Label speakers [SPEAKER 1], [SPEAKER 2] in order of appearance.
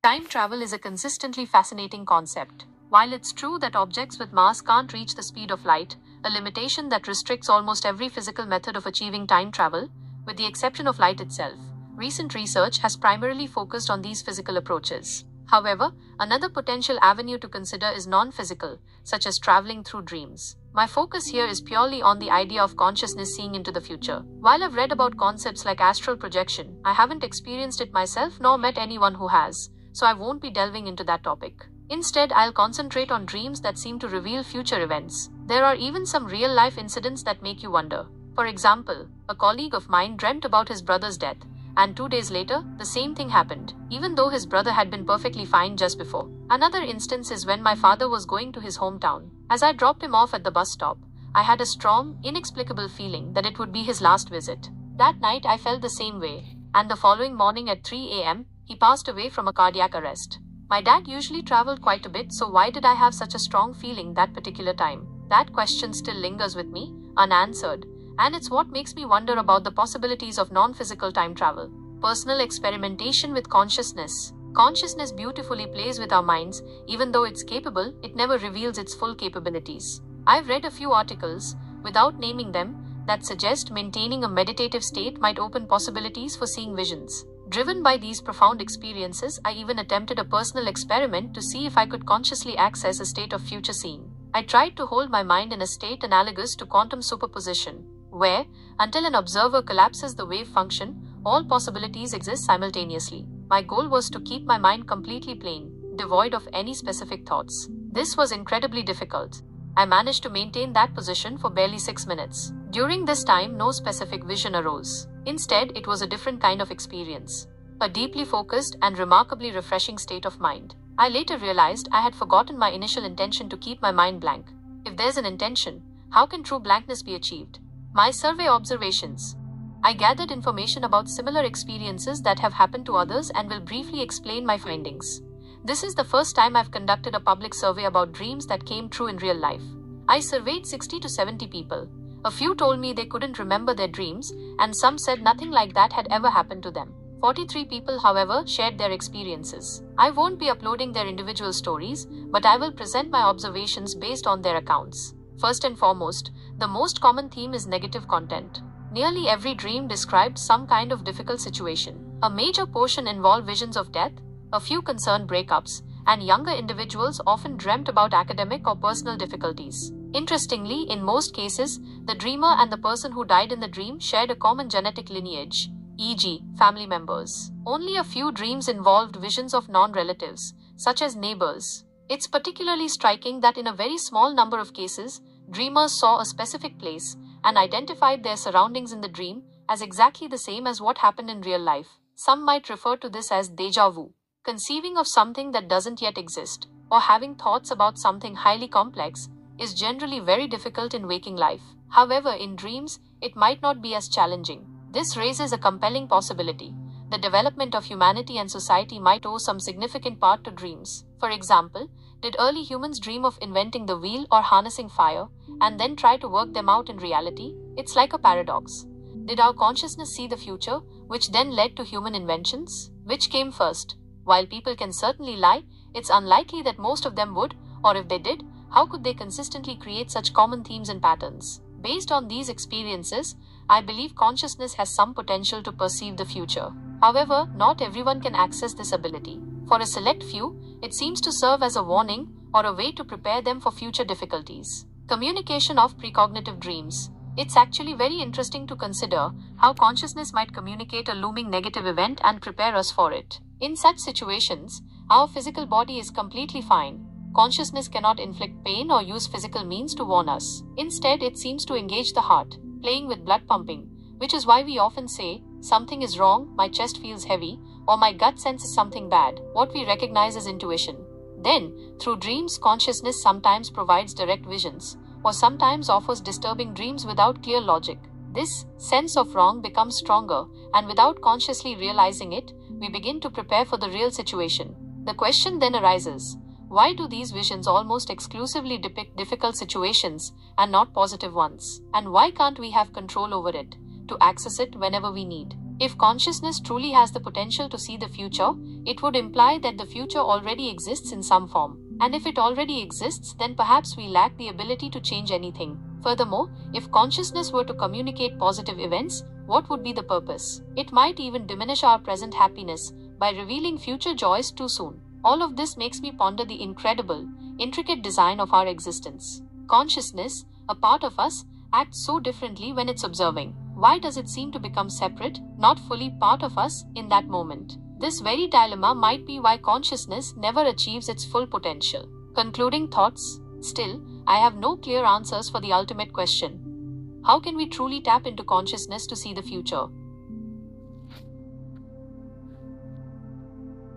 [SPEAKER 1] Time travel is a consistently fascinating concept. While it's true that objects with mass can't reach the speed of light, a limitation that restricts almost every physical method of achieving time travel, with the exception of light itself, recent research has primarily focused on these physical approaches. However, another potential avenue to consider is non-physical, such as traveling through dreams. My focus here is purely on the idea of consciousness seeing into the future. While I've read about concepts like astral projection, I haven't experienced it myself nor met anyone who has, so I won't be delving into that topic. Instead, I'll concentrate on dreams that seem to reveal future events. There are even some real-life incidents that make you wonder. For example, a colleague of mine dreamt about his brother's death, and 2 days later, the same thing happened, even though his brother had been perfectly fine just before. Another instance is when my father was going to his hometown. As I dropped him off at the bus stop, I had a strong, inexplicable feeling that it would be his last visit. That night, I felt the same way, and the following morning at 3 a.m., he passed away from a cardiac arrest. My dad usually traveled quite a bit, so why did I have such a strong feeling that particular time? That question still lingers with me, unanswered, and it's what makes me wonder about the possibilities of non-physical time travel. Personal experimentation with consciousness. Consciousness beautifully plays with our minds. Even though it's capable, it never reveals its full capabilities. I've read a few articles, without naming them, that suggest maintaining a meditative state might open possibilities for seeing visions. Driven by these profound experiences, I even attempted a personal experiment to see if I could consciously access a state of future seeing. I tried to hold my mind in a state analogous to quantum superposition, where, until an observer collapses the wave function, all possibilities exist simultaneously. My goal was to keep my mind completely plain, devoid of any specific thoughts. This was incredibly difficult. I managed to maintain that position for barely 6 minutes. During this time, no specific vision arose. Instead, it was a different kind of experience. A deeply focused and remarkably refreshing state of mind. I later realized I had forgotten my initial intention to keep my mind blank. If there's an intention, how can true blankness be achieved? My survey observations. I gathered information about similar experiences that have happened to others and will briefly explain my findings. This is the first time I've conducted a public survey about dreams that came true in real life. I surveyed 60 to 70 people. A few told me they couldn't remember their dreams, and some said nothing like that had ever happened to them. 43 people, however, shared their experiences. I won't be uploading their individual stories, but I will present my observations based on their accounts. First and foremost, the most common theme is negative content. Nearly every dream described some kind of difficult situation. A major portion involved visions of death, a few concerned breakups, and younger individuals often dreamt about academic or personal difficulties. Interestingly, in most cases, the dreamer and the person who died in the dream shared a common genetic lineage, e.g., family members. Only a few dreams involved visions of non-relatives, such as neighbors. It's particularly striking that in a very small number of cases, dreamers saw a specific place and identified their surroundings in the dream as exactly the same as what happened in real life. Some might refer to this as déjà vu. Conceiving of something that doesn't yet exist, or having thoughts about something highly complex, is generally very difficult in waking life. However, in dreams, it might not be as challenging. This raises a compelling possibility. The development of humanity and society might owe some significant part to dreams. For example, did early humans dream of inventing the wheel or harnessing fire, and then try to work them out in reality? It's like a paradox. Did our consciousness see the future, which then led to human inventions? Which came first? While people can certainly lie, it's unlikely that most of them would, or if they did, how could they consistently create such common themes and patterns? Based on these experiences, I believe consciousness has some potential to perceive the future. However, not everyone can access this ability. For a select few, it seems to serve as a warning or a way to prepare them for future difficulties. Communication of precognitive dreams. It's actually very interesting to consider how consciousness might communicate a looming negative event and prepare us for it. In such situations, our physical body is completely fine. Consciousness cannot inflict pain or use physical means to warn us. Instead, it seems to engage the heart, playing with blood pumping, which is why we often say, something is wrong, my chest feels heavy, or my gut senses something bad, what we recognize as intuition. Then, through dreams, consciousness sometimes provides direct visions, or sometimes offers disturbing dreams without clear logic. This sense of wrong becomes stronger, and without consciously realizing it, we begin to prepare for the real situation. The question then arises, why do these visions almost exclusively depict difficult situations and not positive ones? And why can't we have control over it, to access it whenever we need? If consciousness truly has the potential to see the future, it would imply that the future already exists in some form. And if it already exists, then perhaps we lack the ability to change anything. Furthermore, if consciousness were to communicate positive events, what would be the purpose? It might even diminish our present happiness by revealing future joys too soon. All of this makes me ponder the incredible, intricate design of our existence. Consciousness, a part of us, acts so differently when it's observing. Why does it seem to become separate, not fully part of us, in that moment? This very dilemma might be why consciousness never achieves its full potential. Concluding thoughts. Still, I have no clear answers for the ultimate question. How can we truly tap into consciousness to see the future?